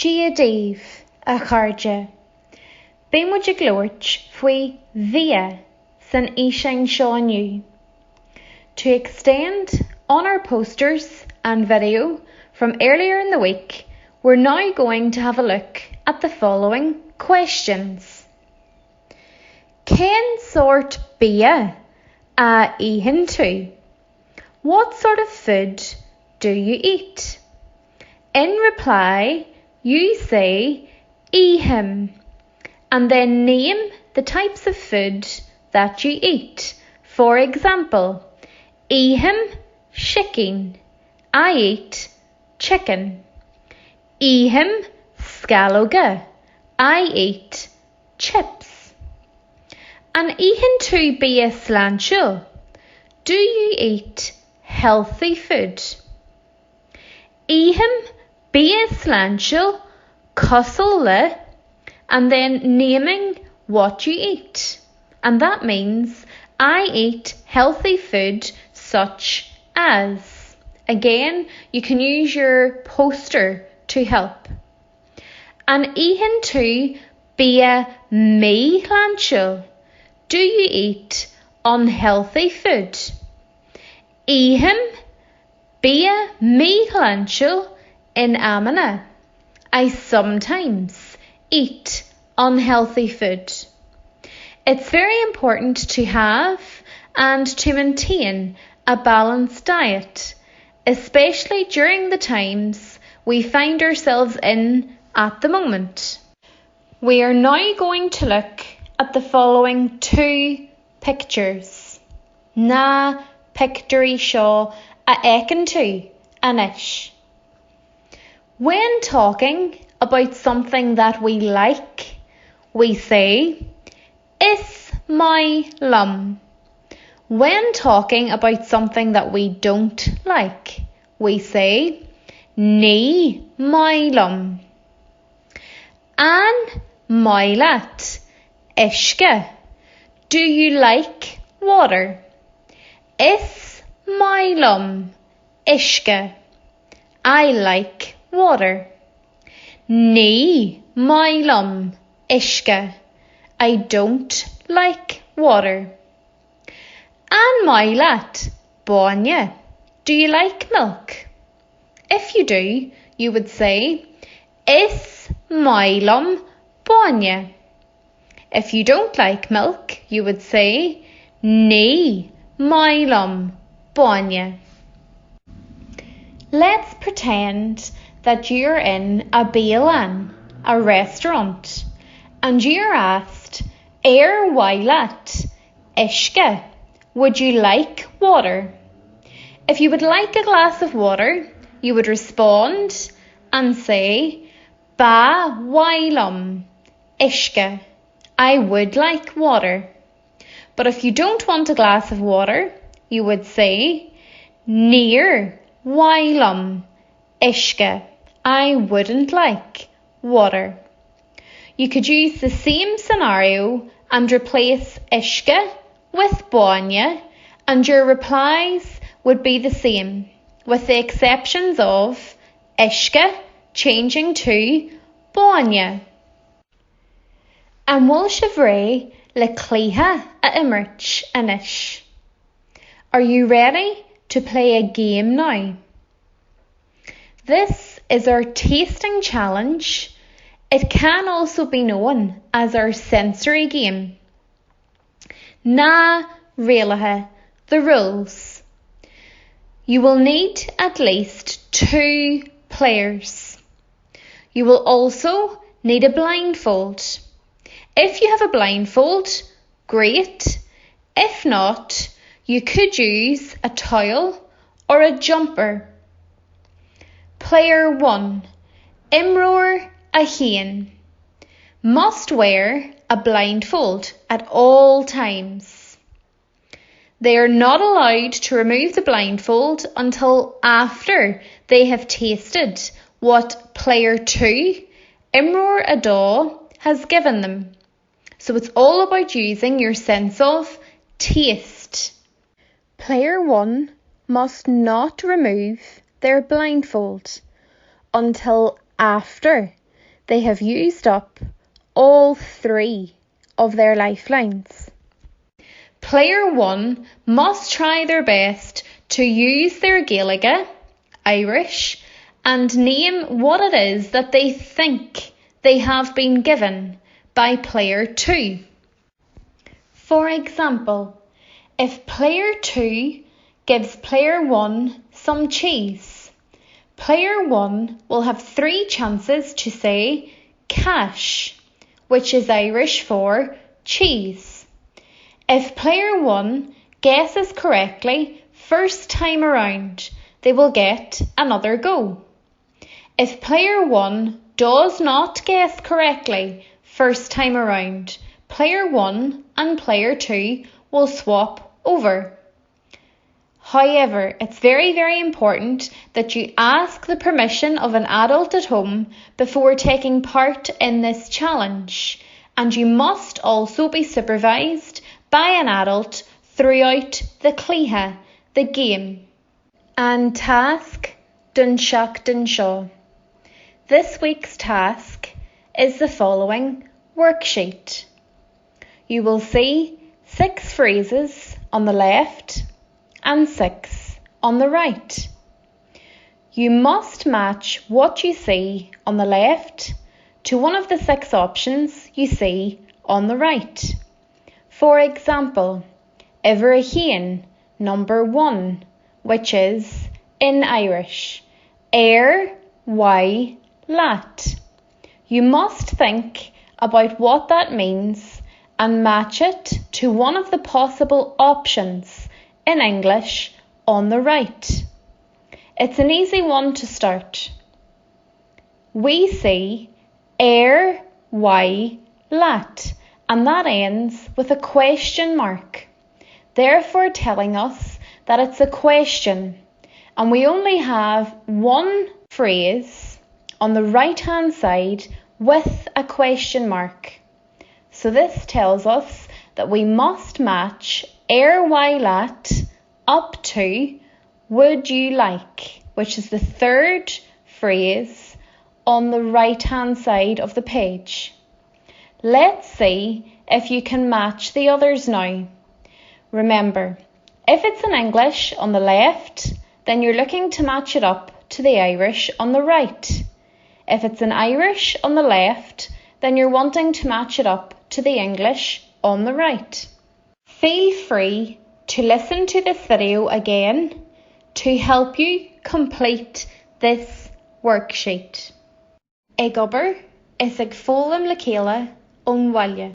Díodíobh a chairde. Bé muid glóirt faoi bhia san íseang seo inniu. To extend on our posters and video from earlier in the week, we're now going to have a look at the following questions. Cén sort bia a íhan tú? What sort of food do you eat? In reply, you say íhim and then name the types of food that you eat. For example, íhim chicken. I eat chicken. Íhim scalóga. I eat chips. And íhan tú bia sláintiúil? Do you eat healthy food? Íhim bia sláintiúil cosúil le, and then naming what you eat. And that means I eat healthy food such as. Again, you can use your poster to help. And íhan tú bia mí sláintiúil? Do you eat unhealthy food? Íhim bia mí sláintiúil in amana. I sometimes eat unhealthy food. It's very important to have and to maintain a balanced diet, especially during the times we find ourselves in at the moment. We are now going to look at the following two pictures. Na picturí seo a éiceann tú anois. When talking about something that we like, we say, is my lum. When talking about something that we don't like, we say, ní my lum. An mailat ishke. Do you like water? Is my lum ishke. I like water. Ní my lum ishke. I don't like water. An mailat báinne. Do you like milk? If you do, you would say, is my lum báinne. If you don't like milk, you would say, ní my lum báinne. Let's pretend that you're in a béalan, a restaurant, and you're asked, wailat ishke, would you like water? If you would like a glass of water, you would respond and say, ba wailum ishke, I would like water. But if you don't want a glass of water, you would say, near wailum ishke, I wouldn't like water. You could use the same scenario and replace ishke with báinne, and your replies would be the same, with the exceptions of ishke changing to báinne. And bhfuil sibh ré le cluiche a imirt anois. Are you ready to play a game now? This is our tasting challenge. It can also be known as our sensory game. Na réalaithe, the rules. You will need at least 2 players. You will also need a blindfold. If you have a blindfold, great. If not, you could use a towel or a jumper. Player 1, Imroir a Chéan, must wear a blindfold at all times. They are not allowed to remove the blindfold until after they have tasted what player 2, Imroir a Dá, has given them. So it's all about using your sense of taste. Player 1 must not remove their blindfold until after they have used up all 3 of their lifelines. Player 1 must try their best to use their Gaeilge, Irish, and name what it is that they think they have been given by player 2. For example, if player 2 gives player 1 some cheese, player 1 will have 3 chances to say cash, which is Irish for cheese. If player 1 guesses correctly first time around, they will get another go. If player 1 does not guess correctly first time around, player 1 and player 2 will swap over. However, it's very, very important that you ask the permission of an adult at home before taking part in this challenge, and you must also be supervised by an adult throughout the cluiche, the game. And task dun seach dun seo. This week's task is the following worksheet. You will see 6 phrases on the left and 6 on the right. You must match what you see on the left to one of the 6 options you see on the right. For example, everyday, number 1, which is, in Irish, lat. You must think about what that means and match it to one of the possible options in English on the right. It's an easy one to start. We see lat, and that ends with a question mark, therefore telling us that it's a question, and we only have one phrase on the right hand side with a question mark. So this tells us that we must match lat up to would you like, which is the 3rd phrase on the right hand side of the page. Let's see if you can match the others now. Remember, if it's in English on the left, then you're looking to match it up to the Irish on the right. If it's in Irish on the left, then you're wanting to match it up to the English on the right. Feel free to listen to this video again to help you complete this worksheet. Ag obair is ag fólam le chéile ón bhaile.